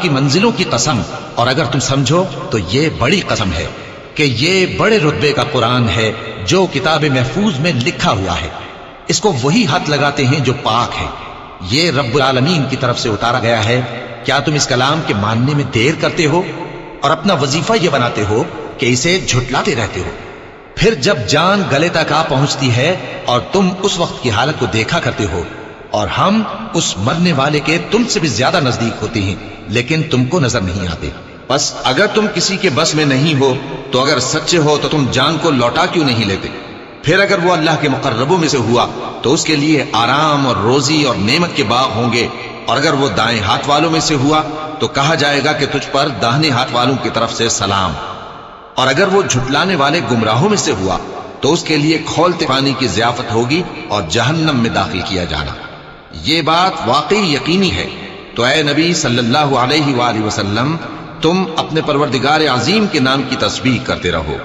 کی منزلوں کی قسم، اور اگر تم سمجھو تو یہ بڑی قسم ہے کہ یہ بڑے رتبے کا قرآن ہے جو کتاب محفوظ میں لکھا ہوا ہے، اس کو وہی ہاتھ لگاتے ہیں جو پاک ہے، یہ رب العالمین کی طرف سے اتارا گیا ہے۔ کیا تم اس کلام کے ماننے میں دیر کرتے ہو اور اپنا وظیفہ یہ بناتے ہو کہ اسے جھٹلاتے رہتے ہو؟ پھر جب جان گلے تک آ پہنچتی ہے اور تم اس وقت کی حالت کو دیکھا کرتے ہو اور ہم اس مرنے والے کے تم سے بھی زیادہ نزدیک ہوتے ہیں لیکن تم کو نظر نہیں آتے۔ بس اگر تم کسی کے بس میں نہیں ہو تو اگر سچے ہو تو تم جان کو لوٹا کیوں نہیں لیتے؟ پھر اگر وہ اللہ کے مقربوں میں سے ہوا تو اس کے لیے آرام اور روزی اور نعمت کے باغ ہوں گے، اور اگر وہ دائیں ہاتھ والوں میں سے ہوا تو کہا جائے گا کہ تجھ پر داہنے ہاتھ والوں کی طرف سے سلام، اور اگر وہ جھٹلانے والے گمراہوں میں سے ہوا تو اس کے لیے کھولتے پانی کی ضیافت ہوگی اور جہنم میں داخل کیا جانا۔ یہ بات واقعی یقینی ہے، تو اے نبی صلی اللہ علیہ وآلہ وسلم تم اپنے پروردگار عظیم کے نام کی تسبیح کرتے رہو۔